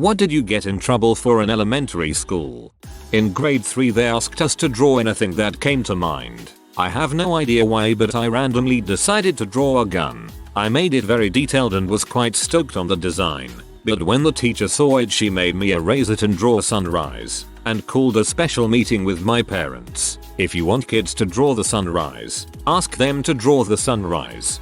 What did you get in trouble for in elementary school? In grade 3 they asked us to draw anything that came to mind. I have no idea why, but I randomly decided to draw a gun. I made it very detailed and was quite stoked on the design. But when the teacher saw it, she made me erase it and draw a sunrise, and called a special meeting with my parents. If you want kids to draw the sunrise, ask them to draw the sunrise.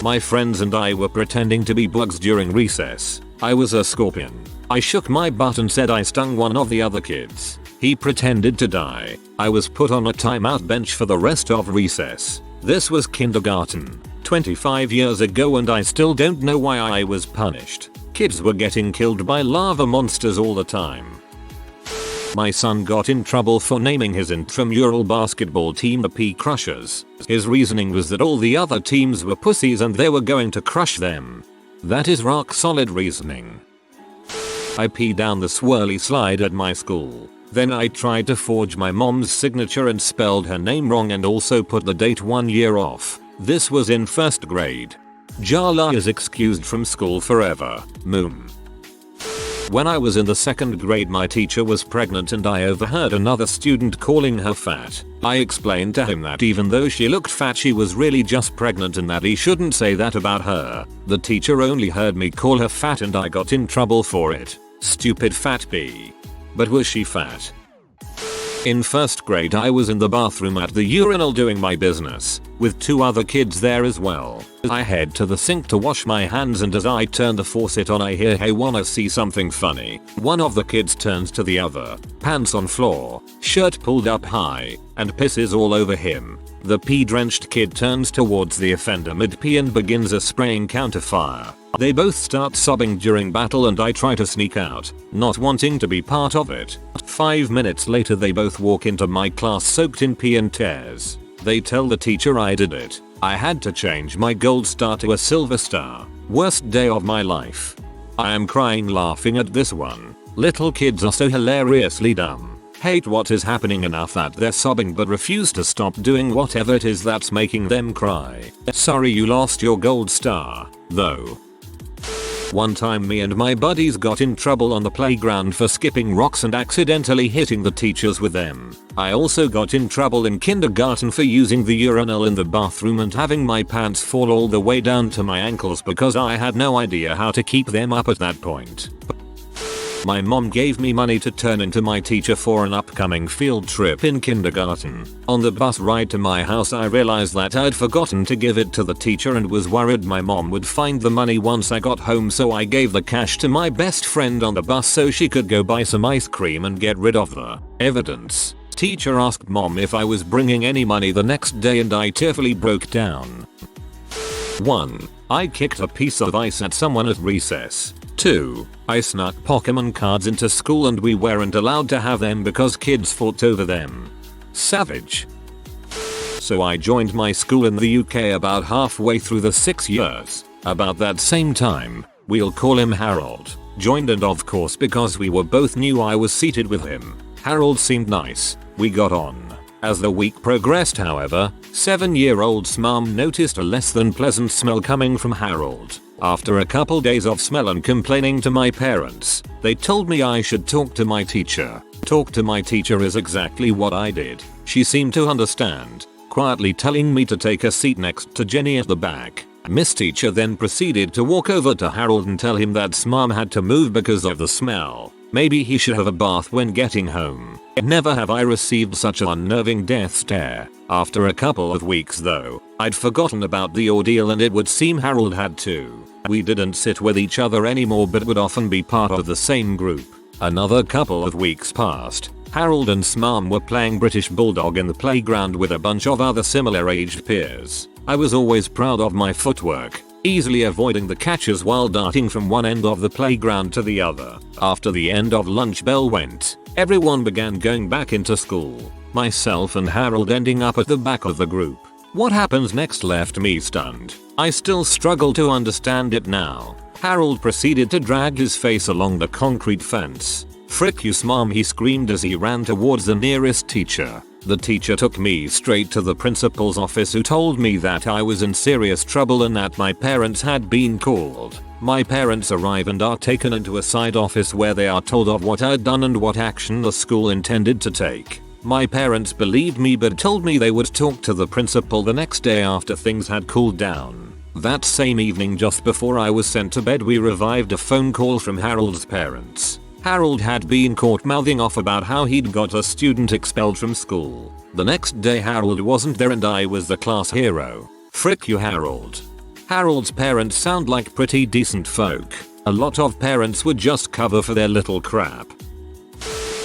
My friends and I were pretending to be bugs during recess. I was a scorpion. I shook my butt and said I stung one of the other kids. He pretended to die. I was put on a timeout bench for the rest of recess. This was kindergarten, 25 years ago, and I still don't know why I was punished. Kids were getting killed by lava monsters all the time. My son got in trouble for naming his intramural basketball team the P Crushers. His reasoning was that all the other teams were pussies and they were going to crush them. That is rock solid reasoning. I peed down the swirly slide at my school. Then I tried to forge my mom's signature and spelled her name wrong and also put the date 1 year off. This was in 1st grade. Jala is excused from school forever. Moom. When I was in the 2nd grade, my teacher was pregnant and I overheard another student calling her fat. I explained to him that even though she looked fat, she was really just pregnant and that he shouldn't say that about her. The teacher only heard me call her fat and I got in trouble for it. Stupid fat bee. But was she fat? In 1st grade I was in the bathroom at the urinal doing my business, with 2 other kids there as well. I head to the sink to wash my hands and as I turn the faucet on I hear, "Hey, wanna see something funny?" One of the kids turns to the other, pants on floor, shirt pulled up high, and pisses all over him. The pee-drenched kid turns towards the offender mid-pee and begins a spraying counterfire. They both start sobbing during battle and I try to sneak out, not wanting to be part of it. 5 minutes later they both walk into my class soaked in pee and tears. They tell the teacher I did it. I had to change my gold star to a silver star. Worst day of my life. I am crying laughing at this one. Little kids are so hilariously dumb. Hate what is happening enough that they're sobbing but refuse to stop doing whatever it is that's making them cry. Sorry you lost your gold star, though. One time me and my buddies got in trouble on the playground for skipping rocks and accidentally hitting the teachers with them. I also got in trouble in kindergarten for using the urinal in the bathroom and having my pants fall all the way down to my ankles because I had no idea how to keep them up at that point. My mom gave me money to turn into my teacher for an upcoming field trip in kindergarten. On the bus ride to my house I realized that I'd forgotten to give it to the teacher and was worried my mom would find the money once I got home, so I gave the cash to my best friend on the bus so she could go buy some ice cream and get rid of the evidence. Teacher asked mom if I was bringing any money the next day and I tearfully broke down. 1. I kicked a piece of ice at someone at recess. 2. I snuck Pokemon cards into school and we weren't allowed to have them because kids fought over them. Savage. So I joined my school in the UK about halfway through the 6 years. About that same time, we'll call him Harold, joined, and of course because we were both new I was seated with him. Harold seemed nice. We got on. As the week progressed, however, 7-year-old's mom noticed a less than pleasant smell coming from Harold. After a couple days of smell and complaining to my parents, they told me I should talk to my teacher. Talk to my teacher is exactly what I did. She seemed to understand, quietly telling me to take a seat next to Jenny at the back. Miss Teacher then proceeded to walk over to Harold and tell him that mom had to move because of the smell. Maybe he should have a bath when getting home. Never have I received such an unnerving death stare. After a couple of weeks though, I'd forgotten about the ordeal and it would seem Harold had too. We didn't sit with each other anymore but would often be part of the same group. Another couple of weeks passed. Harold and mom were playing British Bulldog in the playground with a bunch of other similar aged peers. I was always proud of my footwork, easily avoiding the catches while darting from one end of the playground to the other. After the end of lunch bell went, everyone began going back into school, myself and Harold ending up at the back of the group. What happens next left me stunned. I still struggle to understand it now. Harold proceeded to drag his face along the concrete fence. "Frick you, mom," he screamed as he ran towards the nearest teacher. The teacher took me straight to the principal's office, who told me that I was in serious trouble and that my parents had been called. My parents arrive and are taken into a side office where they are told of what I'd done and what action the school intended to take. My parents believed me but told me they would talk to the principal the next day after things had cooled down. That same evening, just before I was sent to bed, we revived a phone call from Harold's parents. Harold had been caught mouthing off about how he'd got a student expelled from school. The next day Harold wasn't there and I was the class hero. Frick you, Harold. Harold's parents sound like pretty decent folk. A lot of parents would just cover for their little crap.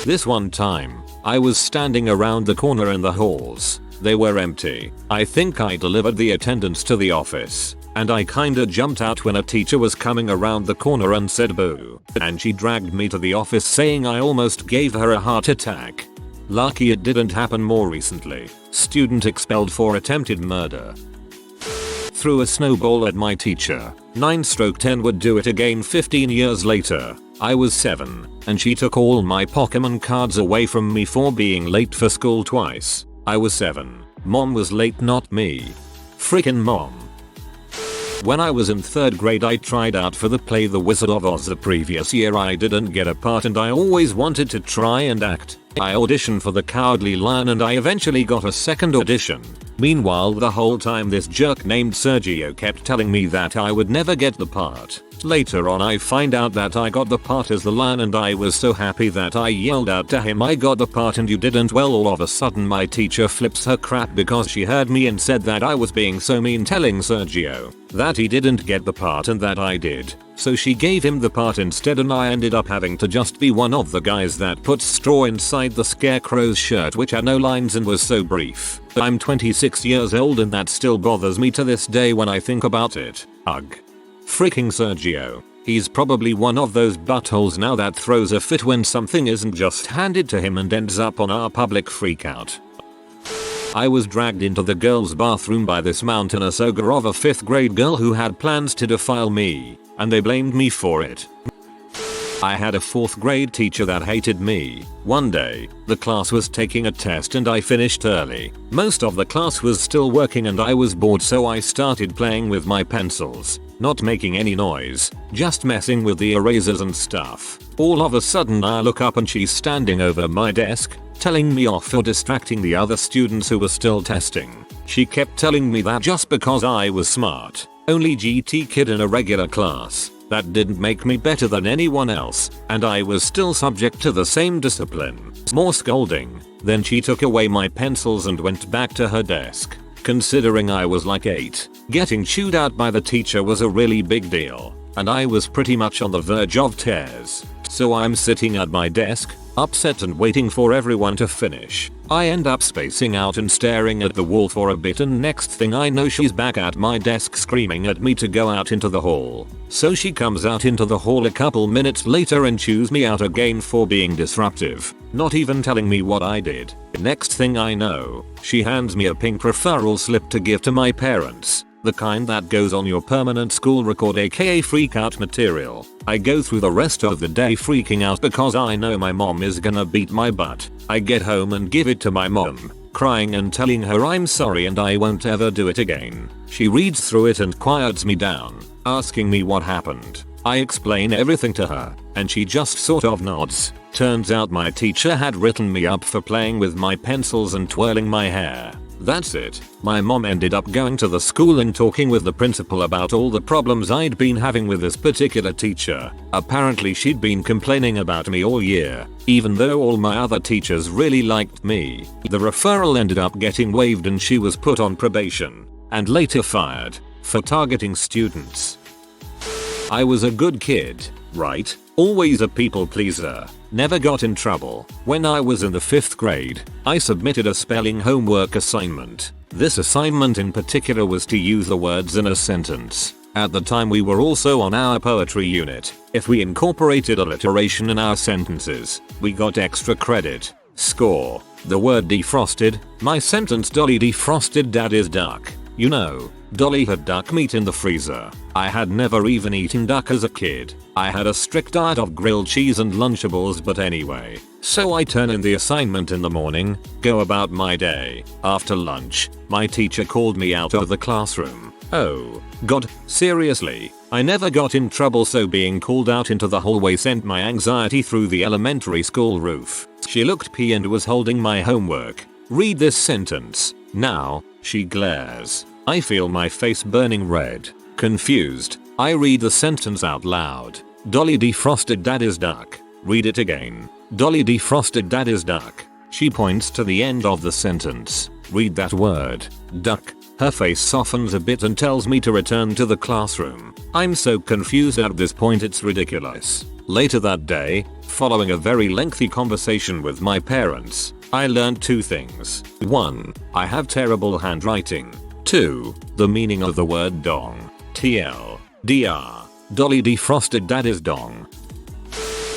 This one time, I was standing around the corner in the halls. They were empty. I think I delivered the attendance to the office, and I kinda jumped out when a teacher was coming around the corner and said boo, and she dragged me to the office saying I almost gave her a heart attack. Lucky it didn't happen more recently. Student expelled for attempted murder. Threw a snowball at my teacher. 9/10 would do it again 15 years later. I was 7, and she took all my Pokemon cards away from me for being late for school twice. I was 7. Mom was late, not me. Frickin' mom. When I was in 3rd grade I tried out for the play The Wizard of Oz. The previous year I didn't get a part and I always wanted to try and act. I auditioned for the Cowardly Lion and I eventually got a second audition. Meanwhile, the whole time this jerk named Sergio kept telling me that I would never get the part. Later on I find out that I got the part as the lion and I was so happy that I yelled out to him, "I got the part and you didn't." Well, all of a sudden my teacher flips her crap because she heard me and said that I was being so mean, telling Sergio that he didn't get the part and that I did. So she gave him the part instead and I ended up having to just be one of the guys that put straw inside the scarecrow's shirt, which had no lines and was so brief. I'm 26 years old and that still bothers me to this day when I think about it. Ugh. Freaking Sergio. He's probably one of those buttholes now that throws a fit when something isn't just handed to him and ends up on our public freakout. I was dragged into the girls' bathroom by this mountainous ogre of a 5th grade girl who had plans to defile me, and they blamed me for it. I had a 4th grade teacher that hated me. One day, the class was taking a test and I finished early. Most of the class was still working and I was bored, so I started playing with my pencils. Not making any noise, just messing with the erasers and stuff. All of a sudden I look up and she's standing over my desk, telling me off for distracting the other students who were still testing. She kept telling me that just because I was smart, only GT kid in a regular class, that didn't make me better than anyone else, and I was still subject to the same discipline. More scolding. Then she took away my pencils and went back to her desk. Considering I was like 8, getting chewed out by the teacher was a really big deal, and I was pretty much on the verge of tears. So I'm sitting at my desk, upset and waiting for everyone to finish. I end up spacing out and staring at the wall for a bit, and next thing I know she's back at my desk screaming at me to go out into the hall. So she comes out into the hall a couple minutes later and chews me out again for being disruptive, not even telling me what I did. Next thing I know, she hands me a pink referral slip to give to my parents. The kind that goes on your permanent school record, aka freakout material. I go through the rest of the day freaking out because I know my mom is gonna beat my butt. I get home and give it to my mom, crying and telling her I'm sorry and I won't ever do it again. She reads through it and quiets me down, asking me what happened. I explain everything to her, and she just sort of nods. Turns out my teacher had written me up for playing with my pencils and twirling my hair. That's it. My mom ended up going to the school and talking with the principal about all the problems I'd been having with this particular teacher. Apparently she'd been complaining about me all year, even though all my other teachers really liked me. The referral ended up getting waived and she was put on probation, and later fired, for targeting students. I was a good kid, right? Always a people pleaser. Never got in trouble. When I was in the 5th grade, I submitted a spelling homework assignment. This assignment in particular was to use the words in a sentence. At the time we were also on our poetry unit. If we incorporated alliteration in our sentences, we got extra credit. Score. The word defrosted. My sentence: Dolly defrosted Daddy's duck. You know, Dolly had duck meat in the freezer. I had never even eaten duck as a kid. I had a strict diet of grilled cheese and Lunchables, but anyway. So I turn in the assignment in the morning, go about my day. After lunch, my teacher called me out of the classroom. Oh, God, seriously? I never got in trouble, so being called out into the hallway sent my anxiety through the elementary school roof. She looked P and was holding my homework. Read this sentence. Now, she glares. I feel my face burning red. Confused, I read the sentence out loud. Dolly defrosted Daddy's duck. Read it again. Dolly defrosted Daddy's duck. She points to the end of the sentence. Read that word. Duck. Her face softens a bit and tells me to return to the classroom. I'm so confused at this point, it's ridiculous. Later that day, following a very lengthy conversation with my parents, I learned 2 things. 1. I have terrible handwriting. 2. The meaning of the word dong. TL. DR. Dolly defrosted Daddy's dong.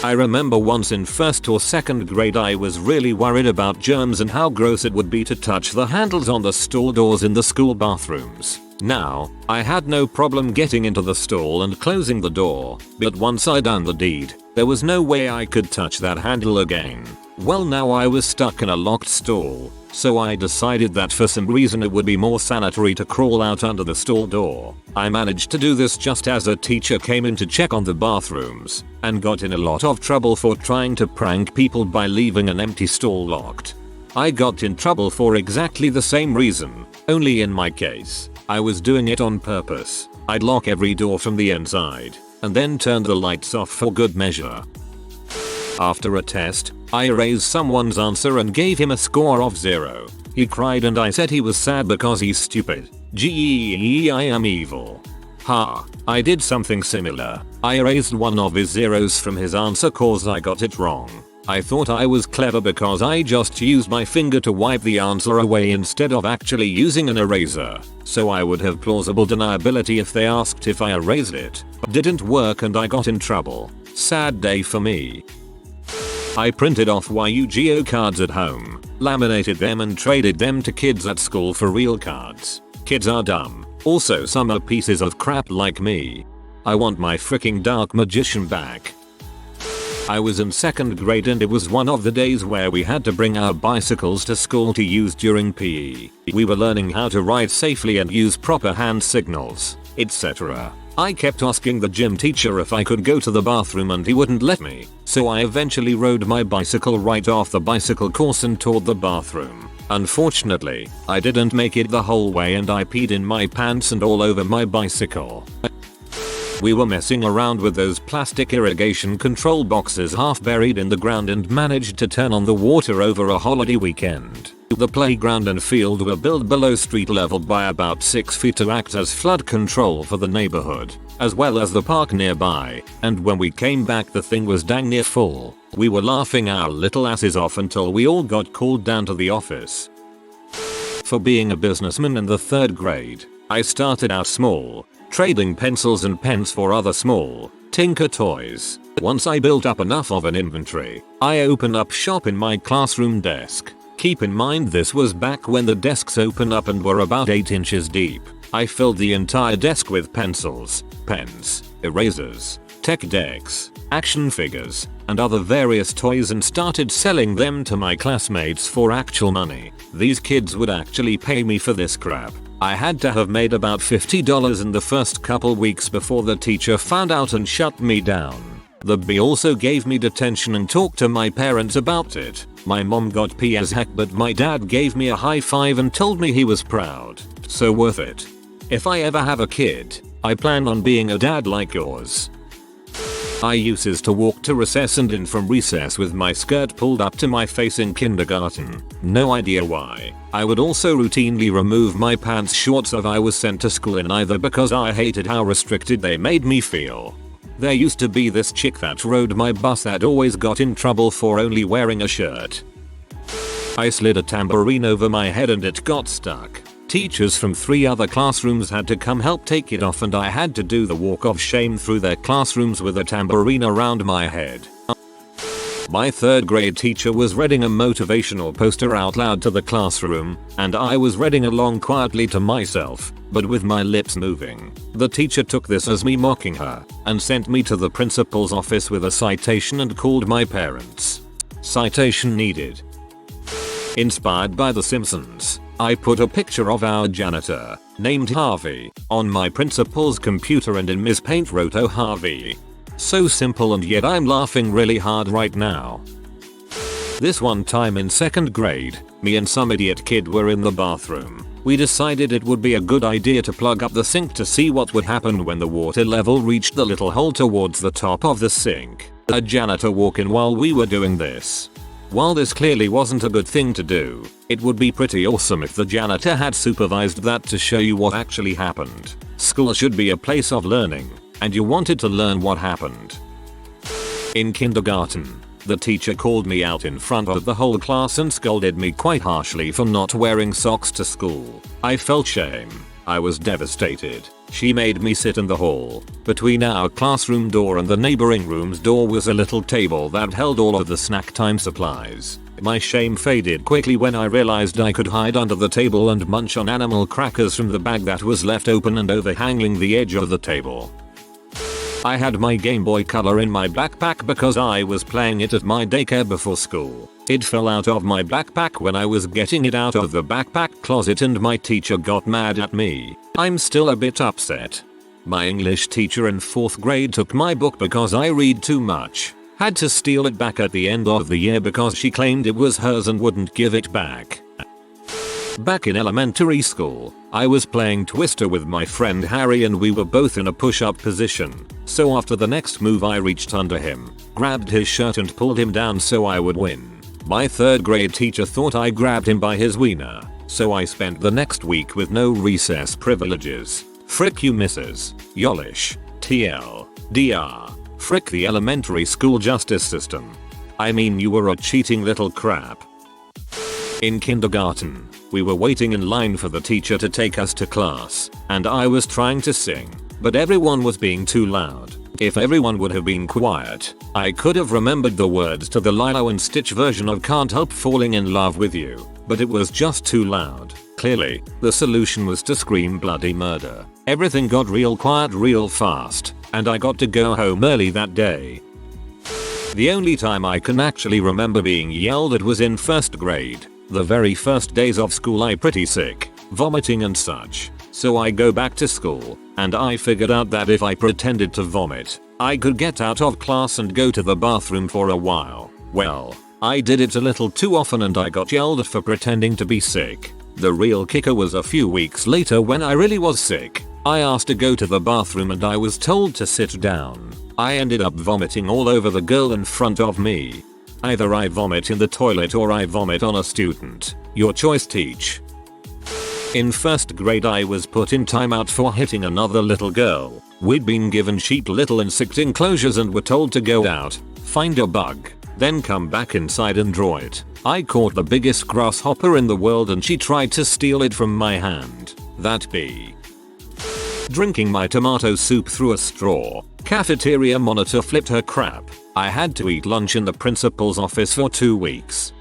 I remember once in 1st or 2nd grade I was really worried about germs and how gross it would be to touch the handles on the stall doors in the school bathrooms. Now, I had no problem getting into the stall and closing the door, but once I done the deed, there was no way I could touch that handle again. Well, now I was stuck in a locked stall, so I decided that for some reason it would be more sanitary to crawl out under the stall door. I managed to do this just as a teacher came in to check on the bathrooms, and got in a lot of trouble for trying to prank people by leaving an empty stall locked. I got in trouble for exactly the same reason, only in my case, I was doing it on purpose. I'd lock every door from the inside, and then turn the lights off for good measure. After a test, I erased someone's answer and gave him a score of 0. He cried and I said he was sad because he's stupid. I am evil. Ha, I did something similar. I erased one of his zeros from his answer cause I got it wrong. I thought I was clever because I just used my finger to wipe the answer away instead of actually using an eraser. So I would have plausible deniability if they asked if I erased it. Didn't work and I got in trouble. Sad day for me. I printed off Yu-Gi-Oh cards at home, laminated them and traded them to kids at school for real cards. Kids are dumb. Also some are pieces of crap like me. I want my freaking dark magician back. I was in 2nd grade and it was one of the days where we had to bring our bicycles to school to use during PE. We were learning how to ride safely and use proper hand signals, etc. I kept asking the gym teacher if I could go to the bathroom and he wouldn't let me, so I eventually rode my bicycle right off the bicycle course and toward the bathroom. Unfortunately, I didn't make it the whole way and I peed in my pants and all over my bicycle. We were messing around with those plastic irrigation control boxes half buried in the ground and managed to turn on the water over a holiday weekend. The playground and field were built below street level by about 6 feet to act as flood control for the neighborhood, as well as the park nearby, and when we came back the thing was dang near full. We were laughing our little asses off until we all got called down to the office. For being a businessman in the 3rd grade, I started out small, trading pencils and pens for other small, tinker toys. Once I built up enough of an inventory, I opened up shop in my classroom desk. Keep in mind this was back when the desks opened up and were about 8 inches deep. I filled the entire desk with pencils, pens, erasers, tech decks, action figures, and other various toys and started selling them to my classmates for actual money. These kids would actually pay me for this crap. I had to have made about $50 in the first couple weeks before the teacher found out and shut me down. The B also gave me detention and talked to my parents about it. My mom got P as heck but my dad gave me a high five and told me he was proud. So worth it. If I ever have a kid, I plan on being a dad like yours. I used to walk to recess and in from recess with my skirt pulled up to my face in kindergarten. No idea why. I would also routinely remove my pants shorts if I was sent to school in either because I hated how restricted they made me feel. There used to be this chick that rode my bus that always got in trouble for only wearing a shirt. I slid a tambourine over my head and it got stuck. Teachers from 3 other classrooms had to come help take it off and I had to do the walk of shame through their classrooms with a tambourine around my head. My 3rd grade teacher was reading a motivational poster out loud to the classroom, and I was reading along quietly to myself, but with my lips moving. The teacher took this as me mocking her, and sent me to the principal's office with a citation and called my parents. Citation needed. Inspired by The Simpsons, I put a picture of our janitor, named Harvey, on my principal's computer and in Miss Paint wrote "Oh Harvey." So simple, and yet I'm laughing really hard right now. This one time in 2nd grade, me and some idiot kid were in the bathroom. We decided it would be a good idea to plug up the sink to see what would happen when the water level reached the little hole towards the top of the sink. A janitor walked in while we were doing this. While this clearly wasn't a good thing to do, it would be pretty awesome if the janitor had supervised that to show you what actually happened. School should be a place of learning, and you wanted to learn what happened. In kindergarten, the teacher called me out in front of the whole class and scolded me quite harshly for not wearing socks to school. I felt shame. I was devastated. She made me sit in the hall. Between our classroom door and the neighboring room's door was a little table that held all of the snack time supplies. My shame faded quickly when I realized I could hide under the table and munch on animal crackers from the bag that was left open and overhanging the edge of the table. I had my Game Boy Color in my backpack because I was playing it at my daycare before school. It fell out of my backpack when I was getting it out of the backpack closet and my teacher got mad at me. I'm still a bit upset. My English teacher in 4th grade took my book because I read too much. Had to steal it back at the end of the year because she claimed it was hers and wouldn't give it back. Back in elementary school, I was playing Twister with my friend Harry and we were both in a push-up position. So after the next move I reached under him, grabbed his shirt and pulled him down so I would win. My 3rd grade teacher thought I grabbed him by his wiener, so I spent the next week with no recess privileges. Frick you misses. Yolish. TL. DR. Frick the elementary school justice system. I mean, you were a cheating little crap. In kindergarten, we were waiting in line for the teacher to take us to class, and I was trying to sing, but everyone was being too loud. If everyone would have been quiet, I could have remembered the words to the Lilo and Stitch version of Can't Help Falling in Love with You, but it was just too loud. Clearly, the solution was to scream bloody murder. Everything got real quiet real fast, and I got to go home early that day. The only time I can actually remember being yelled at was in 1st grade. The very first days of school I pretty sick, vomiting and such. So I go back to school, and I figured out that if I pretended to vomit, I could get out of class and go to the bathroom for a while. Well, I did it a little too often and I got yelled at for pretending to be sick. The real kicker was a few weeks later when I really was sick. I asked to go to the bathroom and I was told to sit down. I ended up vomiting all over the girl in front of me. Either I vomit in the toilet or I vomit on a student. Your choice, teach. In 1st grade I was put in timeout for hitting another little girl. We'd been given sheet little insect enclosures and were told to go out, find a bug, then come back inside and draw it. I caught the biggest grasshopper in the world and she tried to steal it from my hand. That be. Drinking my tomato soup through a straw. Cafeteria monitor flipped her crap. I had to eat lunch in the principal's office for 2 weeks.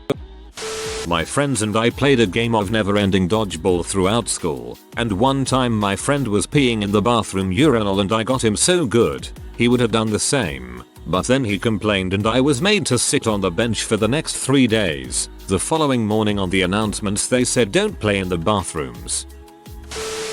My friends and I played a game of never-ending dodgeball throughout school, and one time my friend was peeing in the bathroom urinal and I got him so good, he would have done the same. But then he complained and I was made to sit on the bench for the next 3 days. The following morning on the announcements they said don't play in the bathrooms.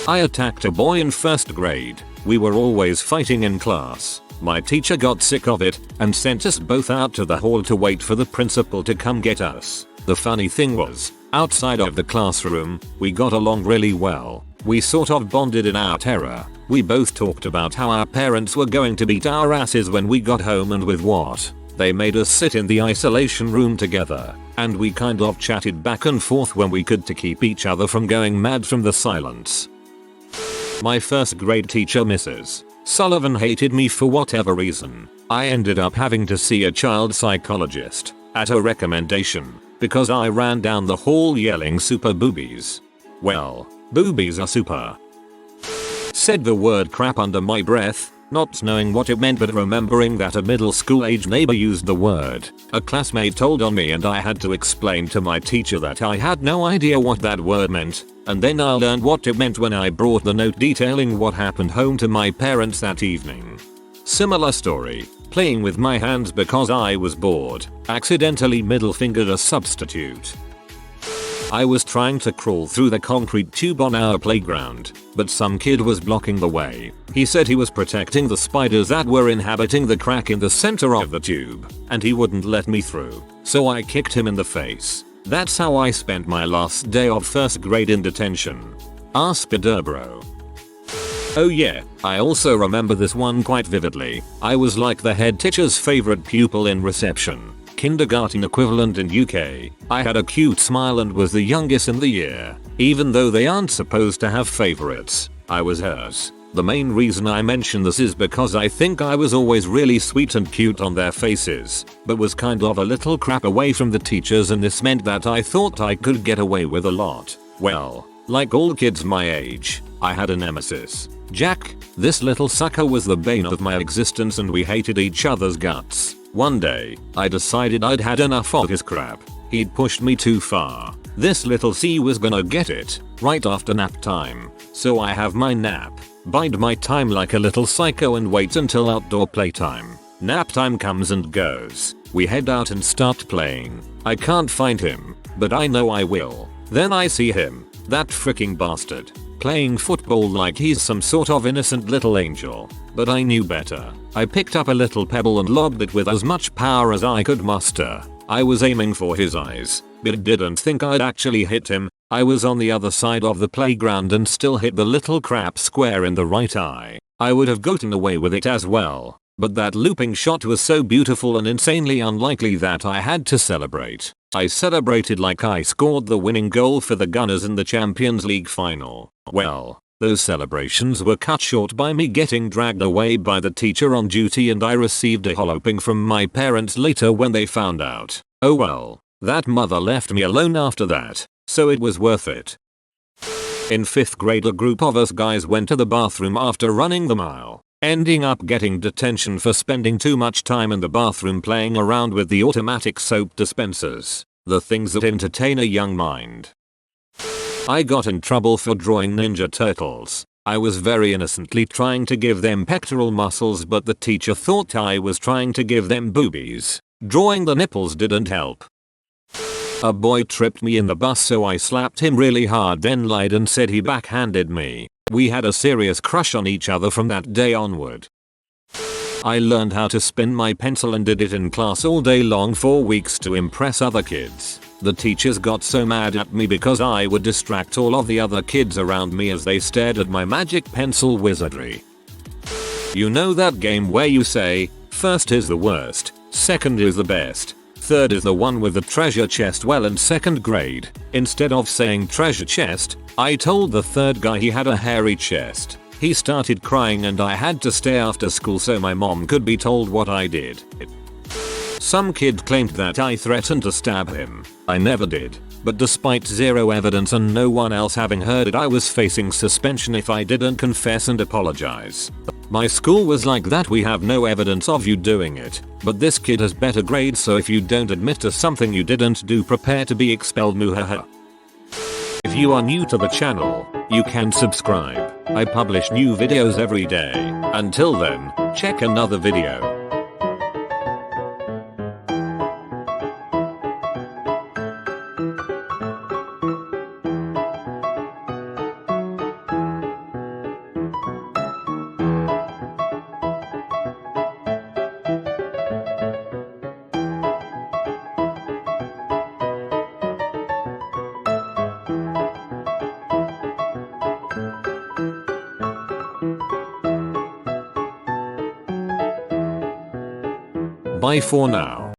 I attacked a boy in 1st grade. We were always fighting in class. My teacher got sick of it and sent us both out to the hall to wait for the principal to come get us. The funny thing was, outside of the classroom, we got along really well. We sort of bonded in our terror. We both talked about how our parents were going to beat our asses when we got home and with what. They made us sit in the isolation room together, and we kind of chatted back and forth when we could to keep each other from going mad from the silence. My 1st grade teacher, Mrs. Sullivan, hated me for whatever reason. I ended up having to see a child psychologist, at her recommendation, because I ran down the hall yelling super boobies. Well, boobies are super. Said the word crap under my breath, not knowing what it meant but remembering that a middle school age neighbor used the word. A classmate told on me and I had to explain to my teacher that I had no idea what that word meant, and then I learned what it meant when I brought the note detailing what happened home to my parents that evening. Similar story, playing with my hands because I was bored, accidentally middle fingered a substitute. I was trying to crawl through the concrete tube on our playground, but some kid was blocking the way. He said he was protecting the spiders that were inhabiting the crack in the center of the tube, and he wouldn't let me through, so I kicked him in the face. That's how I spent my last day of first grade in detention. Ask Bro. Oh yeah, I also remember this one quite vividly. I was like the head teacher's favorite pupil in reception. Kindergarten equivalent in UK. I had a cute smile and was the youngest in the year. Even though they aren't supposed to have favorites, I was hers. The main reason I mention this is because I think I was always really sweet and cute on their faces, but was kind of a little crap away from the teachers, and this meant that I thought I could get away with a lot. Well, like all kids my age, I had a nemesis. Jack. This little sucker was the bane of my existence and we hated each other's guts. One day, I decided I'd had enough of his crap. He'd pushed me too far. This little C was gonna get it, right after nap time. So I have my nap, bide my time like a little psycho and wait until outdoor playtime. Nap time comes and goes. We head out and start playing. I can't find him, but I know I will. Then I see him, that freaking bastard, playing football like he's some sort of innocent little angel. But I knew better. I picked up a little pebble and lobbed it with as much power as I could muster. I was aiming for his eyes, but didn't think I'd actually hit him. I was on the other side of the playground and still hit the little crap square in the right eye. I would have gotten away with it as well, but that looping shot was so beautiful and insanely unlikely that I had to celebrate. I celebrated like I scored the winning goal for the Gunners in the Champions League final. Well, those celebrations were cut short by me getting dragged away by the teacher on duty, and I received a walloping from my parents later when they found out. Oh well, that mother left me alone after that, so it was worth it. In 5th grade, a group of us guys went to the bathroom after running the mile, ending up getting detention for spending too much time in the bathroom playing around with the automatic soap dispensers, the things that entertain a young mind. I got in trouble for drawing Ninja Turtles. I was very innocently trying to give them pectoral muscles, but the teacher thought I was trying to give them boobies. Drawing the nipples didn't help. A boy tripped me in the bus, so I slapped him really hard, then lied and said he backhanded me. We had a serious crush on each other from that day onward. I learned how to spin my pencil and did it in class all day long for weeks to impress other kids. The teachers got so mad at me because I would distract all of the other kids around me as they stared at my magic pencil wizardry. You know that game where you say, first is the worst, second is the best, third is the one with the treasure chest? Well, in 2nd grade, instead of saying treasure chest, I told the third guy he had a hairy chest. He started crying and I had to stay after school so my mom could be told what I did. Some kid claimed that I threatened to stab him. I never did, but despite zero evidence and no one else having heard it, I was facing suspension if I didn't confess and apologize. My school was like that: we have no evidence of you doing it, but this kid has better grades, so if you don't admit to something you didn't do, prepare to be expelled. Muhaha. If you are new to the channel, you can subscribe. I publish new videos every day. Until then, check another video. Bye for now.